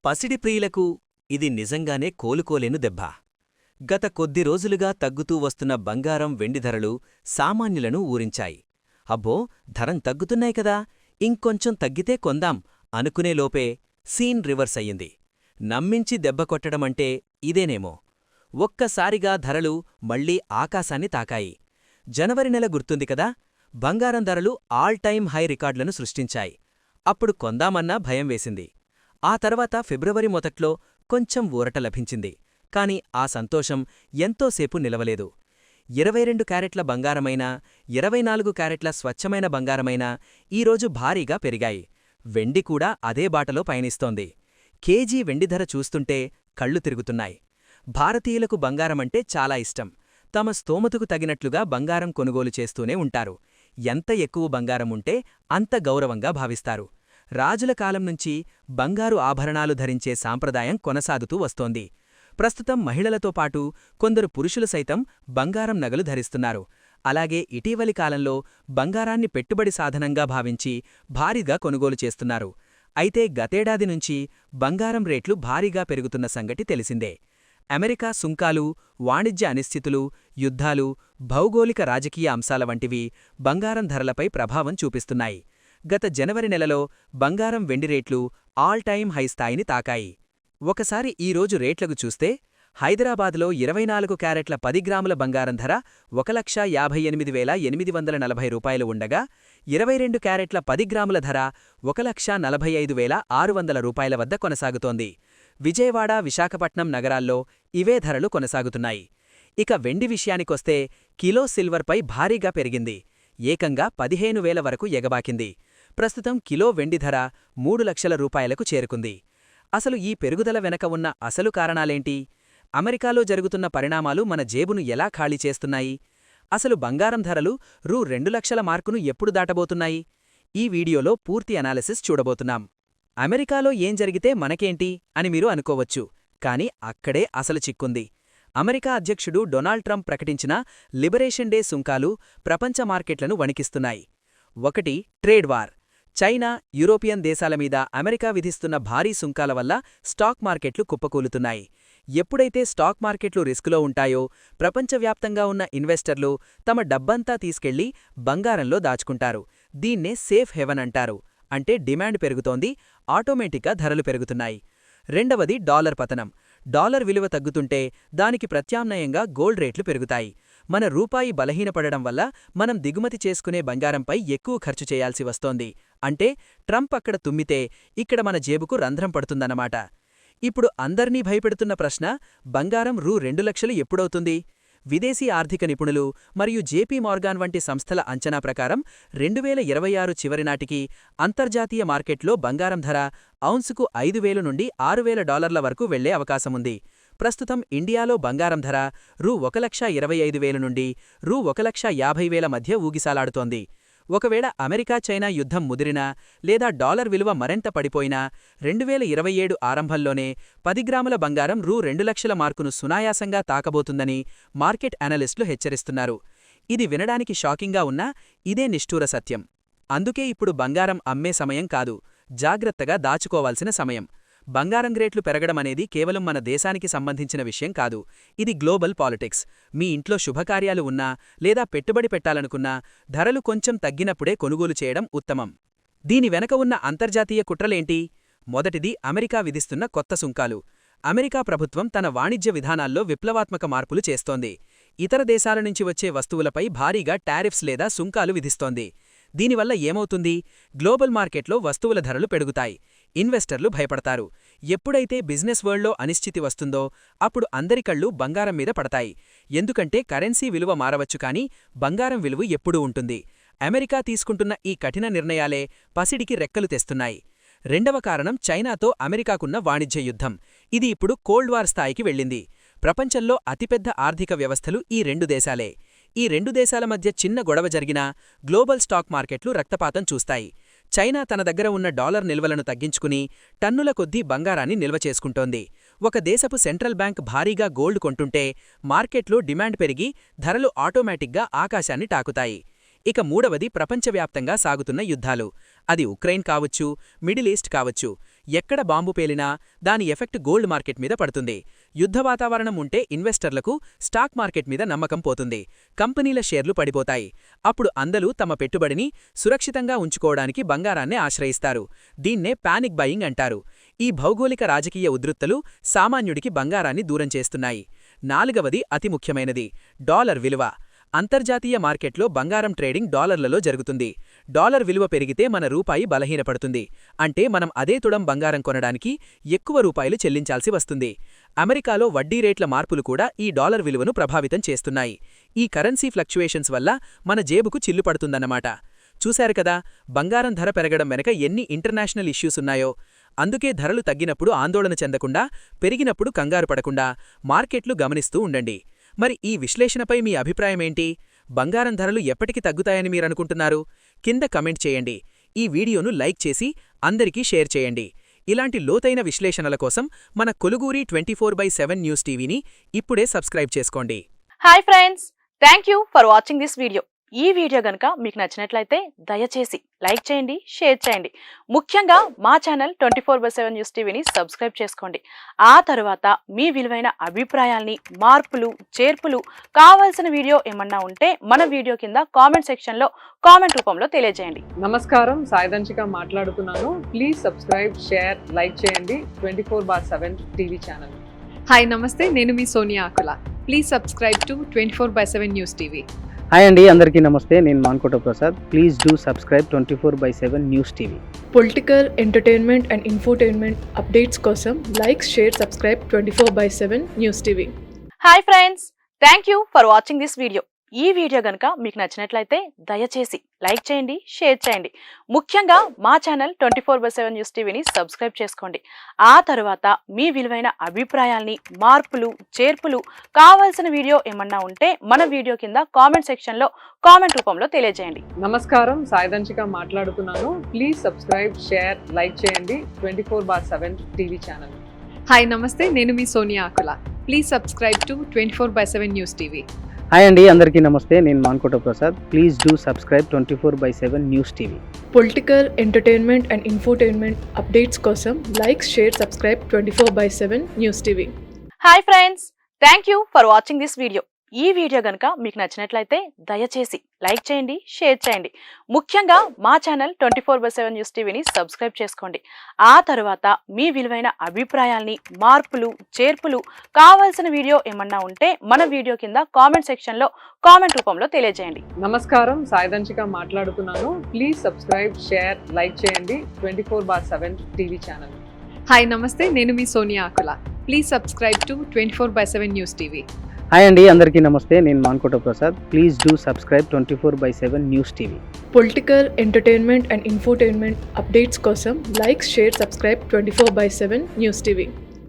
పసిడి ప్రియులకు ఇది నిజంగానే కోలుకోలేను దెబ్బ. గత కొద్ది రోజులుగా తగ్గుతూ వస్తున్న బంగారం వెండి ధరలు సామాన్యులను ఊరించాయి. అబ్బో, ధరం తగ్గుతున్నాయి కదా, ఇంకొంచెం తగ్గితే కొందాం అనుకునేలోపే సీన్ రివర్స్ అయ్యింది. నమ్మించి దెబ్బ కొట్టడమంటే ఇదేనేమో. ఒక్కసారిగా ధరలు మళ్లీ ఆకాశాన్ని తాకాయి. జనవరి నెల గుర్తుంది కదా, బంగారం ధరలు ఆల్ టైమ్ హై రికార్డులను సృష్టించాయి. అప్పుడు కొందామన్నా భయం వేసింది. ఆ తర్వాత ఫిబ్రవరి మొదట్లో కొంచెం ఊరట లభించింది. కాని ఆ సంతోషం ఎంతోసేపు నిలవలేదు. 22 క్యారెట్ల బంగారమైనా 24 క్యారెట్ల స్వచ్ఛమైన బంగారమైనా ఈరోజు భారీగా పెరిగాయి. వెండి కూడా అదే బాటలో పయనిస్తోంది. కేజీ వెండి ధర చూస్తుంటే కళ్ళు తిరుగుతున్నాయి. భారతీయులకు బంగారమంటే చాలా ఇష్టం. తమ స్తోమతకు తగినట్లుగా బంగారం కొనుగోలు చేస్తూనే ఉంటారు. ఎంత ఎక్కువ బంగారముంటే అంత గౌరవంగా భావిస్తారు. రాజుల కాలం నుంచి బంగారు ఆభరణాలు ధరించే సాంప్రదాయం కొనసాగుతూ వస్తోంది. ప్రస్తుతం మహిళలతో పాటు కొందరు పురుషులు సైతం బంగారం నగలు ధరిస్తున్నారు. అలాగే ఇటీవలి కాలంలో బంగారాన్ని పెట్టుబడి సాధనంగా భావించి భారీగా కొనుగోలు చేస్తున్నారు. అయితే గతేడాది నుంచి బంగారం రేట్లు భారీగా పెరుగుతున్న సంగతి తెలిసిందే. అమెరికా సుంకాలు, వాణిజ్య అనిశ్చితులు, యుద్ధాలు, భౌగోళిక రాజకీయ అంశాల వంటివి బంగారం ధరలపై ప్రభావం చూపిస్తున్నాయి. గత జనవరి నెలలో బంగారం వెండి రేట్లు ఆల్ టైమ్ హై స్థాయిని తాకాయి. ఒకసారి ఈరోజు రేట్లకు చూస్తే హైదరాబాద్లో 24 క్యారెట్ల 10 గ్రాముల బంగారం ధర 1,58,840 రూపాయలు ఉండగా, 22 క్యారెట్ల 10 గ్రాముల ధర 1,45,600 రూపాయల వద్ద కొనసాగుతోంది. విజయవాడ, విశాఖపట్నం నగరాల్లో ఇవే ధరలు కొనసాగుతున్నాయి. ఇక వెండి విషయానికొస్తే కిలో సిల్వర్పై భారీగా పెరిగింది. ఏకంగా 15,000 వరకు ఎగబాకింది. ప్రస్తుతం కిలో వెండి ధర 3 లక్షల రూపాయలకు చేరుకుంది. అసలు ఈ పెరుగుదల వెనక ఉన్న అసలు కారణాలేంటి? అమెరికాలో జరుగుతున్న పరిణామాలు మన జేబును ఎలా ఖాళీ చేస్తున్నాయి? అసలు బంగారం ధరలు రూ. 2 లక్షల మార్కును ఎప్పుడు దాటబోతున్నాయి? ఈ వీడియోలో పూర్తి అనాలిసిస్ చూడబోతున్నాం. అమెరికాలో ఏం జరిగితే మనకేంటి అని మీరు అనుకోవచ్చు. కానీ అక్కడే అసలు చిక్కుంది. అమెరికా అధ్యక్షుడు డొనాల్డ్ ట్రంప్ ప్రకటించిన లిబరేషన్ డే సుంకాలు ప్రపంచ మార్కెట్లను వణికిస్తున్నాయి. 1. Trade war. చైనా, యూరోపియన్ దేశాల మీద అమెరికా విధిస్తున్న భారీ సుంకాల వల్ల స్టాక్ మార్కెట్లు కుప్పకూలుతున్నాయి. ఎప్పుడైతే స్టాక్ మార్కెట్లు రిస్కులో ఉంటాయో ప్రపంచవ్యాప్తంగా ఉన్న ఇన్వెస్టర్లు తమ డబ్బంతా తీసుకెళ్లి బంగారంలో దాచుకుంటారు. దీన్నే సేఫ్ హెవెన్ అంటారు. అంటే డిమాండ్ పెరుగుతోంది, ఆటోమేటిక్గా ధరలు పెరుగుతున్నాయి. 2. డాలర్ పతనం. డాలర్ విలువ తగ్గుతుంటే దానికి ప్రత్యామ్నాయంగా గోల్డ్ రేట్లు పెరుగుతాయి. మన రూపాయి బలహీనపడడం వల్ల మనం దిగుమతి చేసుకునే బంగారంపై ఎక్కువ ఖర్చు చేయాల్సి వస్తోంది. అంటే ట్రంప్ అక్కడ తుమ్మితే ఇక్కడ మన జేబుకు రంధ్రం పడుతుందన్నమాట. ఇప్పుడు అందర్నీ భయపెడుతున్న ప్రశ్న, బంగారం రూ. 2 లక్షలు ఎప్పుడవుతుంది? విదేశీ ఆర్థిక నిపుణులు మరియు జేపీ మార్గాన్ వంటి సంస్థల అంచనా ప్రకారం 2026 చివరి నాటికి అంతర్జాతీయ మార్కెట్లో బంగారం ధర ఔన్సుకు $5,000 నుండి $6,000 వరకు వెళ్లే అవకాశముంది. ప్రస్తుతం ఇండియాలో బంగారం ధర రూ. 1,25,000 నుండి రూ. 1,50,000 మధ్య ఊగిసాలాడుతోంది. ఒకవేళ అమెరికా చైనా యుద్ధం ముదిరినా లేదా డాలర్ విలువ మరింత పడిపోయినా 2027 ఆరంభంలోనే 10 గ్రాముల బంగారం రూ. 2 లక్షల మార్కును సునాయాసంగా తాకబోతుందని మార్కెట్ అనలిస్టులు హెచ్చరిస్తున్నారు. ఇది వినడానికి షాకింగ్గా ఉన్నా ఇదే నిష్ఠూర సత్యం. అందుకే ఇప్పుడు బంగారం అమ్మే సమయం కాదు, జాగ్రత్తగా దాచుకోవాల్సిన సమయం. బంగారం రేట్లు పెరగడమనేది కేవలం మన దేశానికి సంబంధించిన విషయం కాదు, ఇది గ్లోబల్ పాలిటిక్స్. మీ ఇంట్లో శుభకార్యాలు ఉన్నా లేదా పెట్టుబడి పెట్టాలనుకున్నా ధరలు కొంచెం తగ్గినప్పుడే కొనుగోలు చేయడం ఉత్తమం. దీని వెనక ఉన్న అంతర్జాతీయ కుట్రలేంటి? మొదటిది, అమెరికా విధిస్తున్న కొత్త సుంకాలు. అమెరికా ప్రభుత్వం తన వాణిజ్య విధానాల్లో విప్లవాత్మక మార్పులు చేస్తోంది. ఇతర దేశాల నుంచి వచ్చే వస్తువులపై భారీగా టారిఫ్స్ లేదా సుంకాలు విధిస్తోంది. దీనివల్ల ఏమవుతుంది? గ్లోబల్ మార్కెట్లో వస్తువుల ధరలు పెరుగుతాయి, ఇన్వెస్టర్లు భయపడతారు. ఎప్పుడైతే బిజినెస్ వరల్డ్లో అనిశ్చితి వస్తుందో అప్పుడు అందరి కళ్ళు బంగారం మీద పడతాయి. ఎందుకంటే కరెన్సీ విలువ మారవచ్చు కానీ బంగారం విలువ ఎప్పుడూ ఉంటుంది. అమెరికా తీసుకుంటున్న ఈ కఠిన నిర్ణయాలే పసిడికి రెక్కలు తెస్తున్నాయి. 2వ కారణం, చైనాతో అమెరికాకున్న వాణిజ్య యుద్ధం. ఇది ఇప్పుడు కోల్డ్ వార్ స్థాయికి వెళ్ళింది. ప్రపంచంలో అతిపెద్ద ఆర్థిక వ్యవస్థలు ఈ 2 దేశాలే. ఈ 2 దేశాల మధ్య చిన్న గొడవ జరిగినా గ్లోబల్ స్టాక్ మార్కెట్లు రక్తపాతం చూస్తాయి. చైనా తన దగ్గర ఉన్న డాలర్ నిల్వలను తగ్గించుకుని టన్నుల కొద్దీ బంగారాన్ని నిల్వ చేసుకుంటోంది. ఒక దేశపు సెంట్రల్ బ్యాంక్ భారీగా గోల్డ్ కొంటుంటే మార్కెట్లో డిమాండ్ పెరిగి ధరలు ఆటోమేటిక్గా ఆకాశాన్ని తాకుతాయి. ఇక మూడవది ప్రపంచవ్యాప్తంగా సాగుతున్న యుద్ధాలు. అది ఉక్రెయిన్ కావచ్చు, మిడిల్ ఈస్ట్ కావచ్చు. ఎక్కడ బాంబు పేలినా దాని ఎఫెక్ట్ గోల్డ్ మార్కెట్ మీద పడుతుంది. యుద్ధ వాతావరణం ఉంటే ఇన్వెస్టర్లకు స్టాక్ మార్కెట్ మీద నమ్మకం పోతుంది, కంపెనీల షేర్లు పడిపోతాయి. అప్పుడు అందరూ తమ పెట్టుబడిని సురక్షితంగా ఉంచుకోవడానికి బంగారాన్నే ఆశ్రయిస్తారు. దీన్నే పానిక్ బయింగ్ అంటారు. ఈ భౌగోళిక రాజకీయ ఉద్రిక్తతలు సామాన్యుడికి బంగారాన్ని దూరం చేస్తున్నాయి. నాలుగవది అతి ముఖ్యమైనది, డాలర్ విలువ. అంతర్జాతీయ మార్కెట్లో బంగారం ట్రేడింగ్ డాలర్లలో జరుగుతుంది. డాలర్ విలువ పెరిగితే మన రూపాయి బలహీనపడుతుంది. అంటే మనం అదే తుడం బంగారం కొనడానికి ఎక్కువ రూపాయలు చెల్లించాల్సి వస్తుంది. అమెరికాలో వడ్డీ రేట్ల మార్పులు కూడా ఈ డాలర్ విలువను ప్రభావితం చేస్తున్నాయి. ఈ కరెన్సీ ఫ్లక్చుయేషన్స్ వల్ల మన జేబుకు చిల్లు పడుతుందన్నమాట. చూశారు కదా, బంగారం ధర పెరగడం వెనక ఎన్ని ఇంటర్నేషనల్ ఇష్యూస్ ఉన్నాయో. అందుకే ధరలు తగ్గినప్పుడు ఆందోళన చెందకుండా, పెరిగినప్పుడు కంగారు పడకుండా మార్కెట్లు గమనిస్తూ ఉండండి. మరి ఈ విశ్లేషణపై మీ అభిప్రాయమేంటి? బంగారం ధరలు ఎప్పటికి తగ్గుతాయని మీరనుకుంటున్నారు? కింద కమెంట్ చేయండి. ఈ వీడియోను లైక్ చేసి అందరికీ షేర్ చేయండి. ఇలాంటి లోతైన విశ్లేషణల కోసం మన కొలుగూరి 24/7 న్యూస్ టీవీని ఇప్పుడే సబ్స్క్రైబ్ చేసుకోండి. Hi friends, thank you for watching this video. ఈ వీడియో గనుక మీకు నచ్చినట్లయితే దయచేసి లైక్ చేయండి, షేర్ చేయండి. ముఖ్యంగా మా ఛానల్ 24/7 న్యూస్ టీవీని సబ్స్క్రైబ్ చేసుకోండి. ఆ తర్వాత మీ విలువైన అభిప్రాయాల్ని, మార్పులు, చేర్పులు, కావాల్సిన వీడియో ఏమన్నా ఉంటే మన వీడియో కింద కామెంట్ సెక్షన్లో కామెంట్ రూపంలో తెలియజేయండి. నమస్కారం, సాయిదంచిక మాట్లాడుతున్నాను. ప్లీజ్ సబ్స్క్రైబ్, షేర్, లైక్ చేయండి 24/7 టీవీ ఛానల్. హాయ్ నమస్తే, నేను మీ Soniya Akula. Please subscribe to 24/7 news TV. Hi అండి, అందరికీ నమస్తే. నేను Mankota Prasad. Please do subscribe 24/7 news TV. Political, entertainment and infotainment updates కోసం like, share, subscribe 24/7 news TV. Hi friends, thank you for watching this video. ఈ video గనుక మీకు నచ్చినట్లయితే దయచేసి లైక్ చేయండి, షేర్ చేయండి. ముఖ్యంగా మా ఛానల్ 24/7 న్యూస్ టీవీని సబ్స్క్రైబ్ చేసుకోండి. ఆ తర్వాత మీ విలువైన అభిప్రాయాల్ని, మార్పులు, చేర్పులు, కావాల్సిన వీడియో ఏమన్నా ఉంటే మన వీడియో కింద కామెంట్ సెక్షన్లో కామెంట్ రూపంలో తెలియజేయండి. నమస్కారం, సాయిదంచిక మాట్లాడుతున్నాను. ప్లీజ్ సబ్స్క్రైబ్, షేర్, లైక్ చేయండి 24/7 టీవీ ఛానల్. హాయ్ నమస్తే, నేను మీ Soniya Akula. Please subscribe to 24/7 news TV. Hi అండి, అందరికీ నమస్తే. నేను Mankota Prasad. Please do subscribe 24/7 news TV. Political, entertainment and infotainment updates కోసం like, share, subscribe 24/7 news TV. Hi నమస్తే, నేను మీ Soniya Akula. Please subscribe to 24/7 news TV. Political, entertainment and infotainment updates కోసం like, share, subscribe 24/7 news TV. Hi friends, thank you for watching this video. ఈ video గనుక మీకు నచ్చినట్లయితే దయచేసి లైక్ చేయండి, షేర్ చేయండి. ముఖ్యంగా మా ఛానల్ 24/7 న్యూస్ టీవీని సబ్స్క్రైబ్ చేసుకోండి. ఆ తర్వాత మీ విలువైన అభిప్రాయాల్ని, మార్పులు, చేర్పులు, కావాల్సిన వీడియో ఏమన్నా ఉంటే మన వీడియో కింద కామెంట్ సెక్షన్లో కామెంట్ రూపంలో తెలియజేయండి. నమస్కారం, సాయిదంచిక మాట్లాడుతున్నాను. ప్లీజ్ సబ్స్క్రైబ్, షేర్, లైక్ చేయండి 24/7 టీవీ ఛానల్. హాయ్ నమస్తే, నేను మీ Soniya Akula. Please subscribe to 24/7 news TV. Hi అండి, అందరికీ నమస్తే. నేను Mankota Prasad. Please do subscribe 24/7 news TV. Political, entertainment and infotainment updates కోసం like, share, subscribe 24/7 news TV.